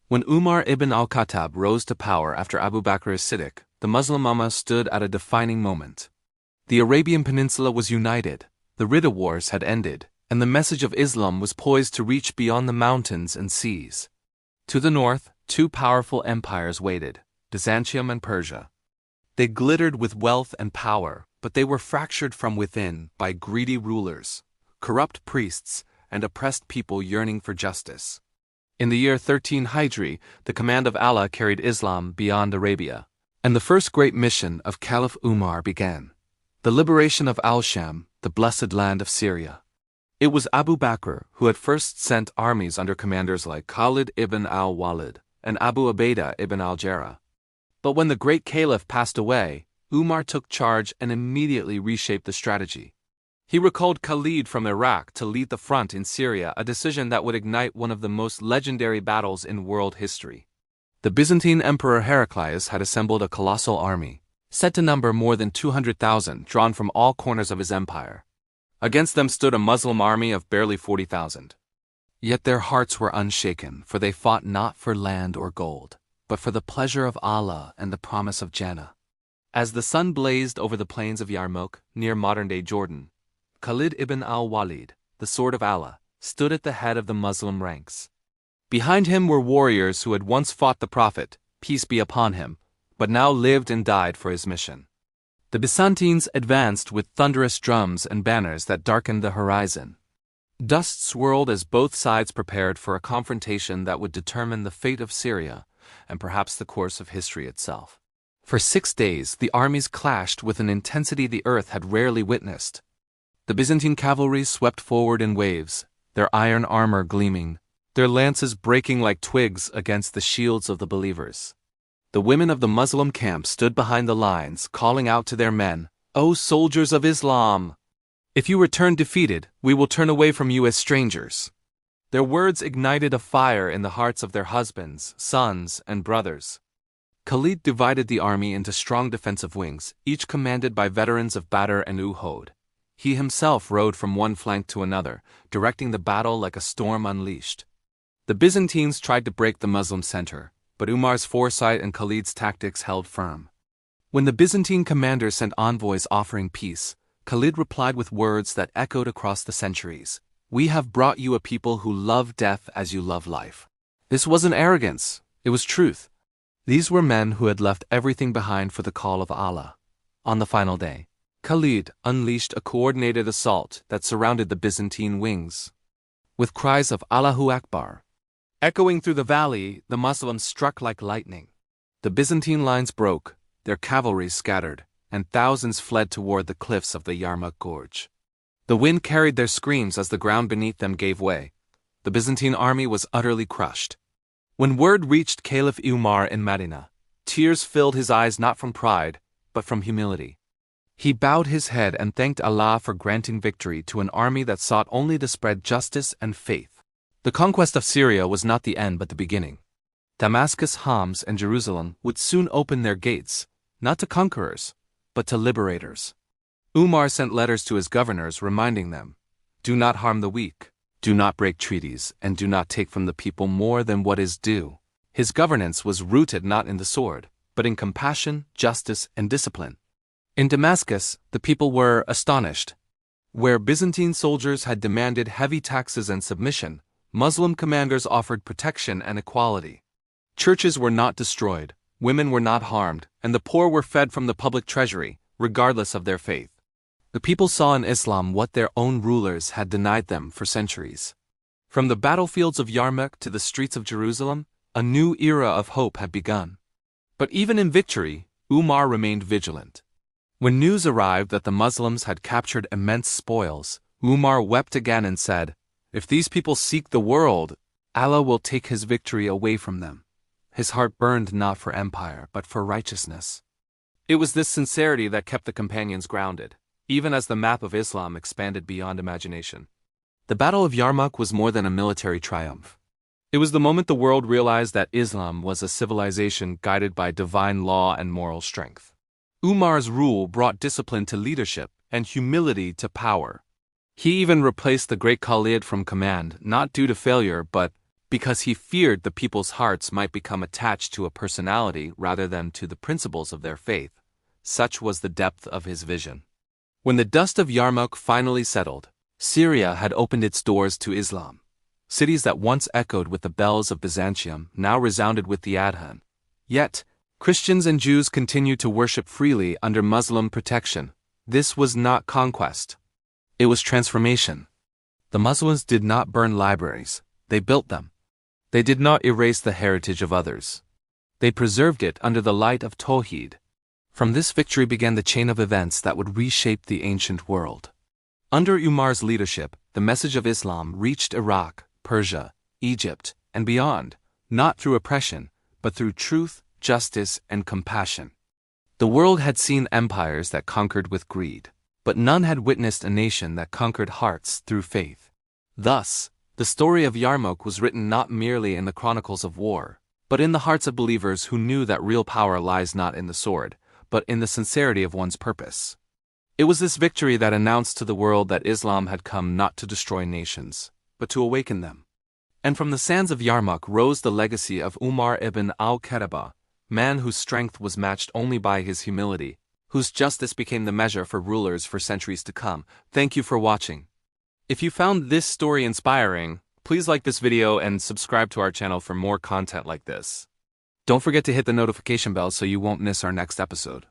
When Umar ibn al-Khattab rose to power after Abu Bakr as-Siddiq, the Muslim Ummah stood at a defining moment. The Arabian Peninsula was united, the Ridda Wars had ended, and the message of Islam was poised to reach beyond the mountains and seas. To the north, two powerful empires waited, Byzantium and Persia. They glittered with wealth and power, but they were fractured from within by greedy rulers, corrupt priests, and oppressed people yearning for justice. In the year 13 Hijri, the command of Allah carried Islam beyond Arabia, and the first great mission of Caliph Umar began: the liberation of Al-Sham, the blessed land of Syria. It was Abu Bakr who had first sent armies under commanders like Khalid ibn al-Walid and Abu Ubaidah ibn al-Jarrah. But when the great Caliph passed away, Umar took charge and immediately reshaped the strategy. He recalled Khalid from Iraq to lead the front in Syria, a decision that would ignite one of the most legendary battles in world history. The Byzantine Emperor Heraclius had assembled a colossal army, said to number more than 200,000, drawn from all corners of his empire. Against them stood a Muslim army of barely 40,000. Yet their hearts were unshaken, for they fought not for land or gold, but for the pleasure of Allah and the promise of Jannah. As the sun blazed over the plains of Yarmuk, near modern-day Jordan, Khalid ibn al-Walid, the sword of Allah, stood at the head of the Muslim ranks. Behind him were warriors who had once fought the Prophet, peace be upon him, but now lived and died for his mission. The Byzantines advanced with thunderous drums and banners that darkened the horizon. Dust swirled as both sides prepared for a confrontation that would determine the fate of Syria and perhaps the course of history itself. For 6 days, the armies clashed with an intensity the earth had rarely witnessed. The Byzantine cavalry swept forward in waves, their iron armor gleaming, their lances breaking like twigs against the shields of the believers. The women of the Muslim camp stood behind the lines, calling out to their men, "O soldiers of Islam! If you return defeated, we will turn away from you as strangers." Their words ignited a fire in the hearts of their husbands, sons, and brothers. Khalid divided the army into strong defensive wings, each commanded by veterans of Badr and Uhud. He himself rode from one flank to another, directing the battle like a storm unleashed. The Byzantines tried to break the Muslim center, but Umar's foresight and Khalid's tactics held firm. When the Byzantine commanders sent envoys offering peace, Khalid replied with words that echoed across the centuries: "We have brought you a people who love death as you love life." This wasn't arrogance, it was truth. These were men who had left everything behind for the call of Allah. On the final day, Khalid unleashed a coordinated assault that surrounded the Byzantine wings. With cries of Allahu Akbar echoing through the valley, the Muslims struck like lightning. The Byzantine lines broke, their cavalry scattered, and thousands fled toward the cliffs of the Yarmuk Gorge. The wind carried their screams as the ground beneath them gave way. The Byzantine army was utterly crushed. When word reached Caliph Umar in Medina, tears filled his eyes not from pride, but from humility. He bowed his head and thanked Allah for granting victory to an army that sought only to spread justice and faith. The conquest of Syria was not the end but the beginning. Damascus, Homs, and Jerusalem would soon open their gates, not to conquerors, but to liberators. Umar sent letters to his governors reminding them, "Do not harm the weak, do not break treaties, and do not take from the people more than what is due." His governance was rooted not in the sword, but in compassion, justice, and discipline. In Damascus, the people were astonished. Where Byzantine soldiers had demanded heavy taxes and submission, Muslim commanders offered protection and equality. Churches were not destroyed, women were not harmed, and the poor were fed from the public treasury, regardless of their faith. The people saw in Islam what their own rulers had denied them for centuries. From the battlefields of Yarmuk to the streets of Jerusalem, a new era of hope had begun. But even in victory, Umar remained vigilant. When news arrived that the Muslims had captured immense spoils, Umar wept again and said, "If these people seek the world, Allah will take his victory away from them." His heart burned not for empire, but for righteousness. It was this sincerity that kept the companions grounded, even as the map of Islam expanded beyond imagination. The Battle of Yarmuk was more than a military triumph. It was the moment the world realized that Islam was a civilization guided by divine law and moral strength. Umar's rule brought discipline to leadership and humility to power. He even replaced the great Khalid from command, not due to failure, but because he feared the people's hearts might become attached to a personality rather than to the principles of their faith. Such was the depth of his vision. When the dust of Yarmuk finally settled, Syria had opened its doors to Islam. Cities that once echoed with the bells of Byzantium now resounded with the adhan. Yet, Christians and Jews continued to worship freely under Muslim protection. This was not conquest. It was transformation. The Muslims did not burn libraries, they built them. They did not erase the heritage of others. They preserved it under the light of Tawheed. From this victory began the chain of events that would reshape the ancient world. Under Umar's leadership, the message of Islam reached Iraq, Persia, Egypt, and beyond, not through oppression, but through truth, justice, and compassion. The world had seen empires that conquered with greed, but none had witnessed a nation that conquered hearts through faith. Thus, the story of Yarmuk was written not merely in the chronicles of war, but in the hearts of believers who knew that real power lies not in the sword, but in the sincerity of one's purpose. It was this victory that announced to the world that Islam had come not to destroy nations, but to awaken them. And from the sands of Yarmuk rose the legacy of Umar ibn al-Khattab, man whose strength was matched only by his humility, whose justice became the measure for rulers for centuries to come. Thank you for watching. If you found this story inspiring, please like this video and subscribe to our channel for more content like this. Don't forget to hit the notification bell so you won't miss our next episode.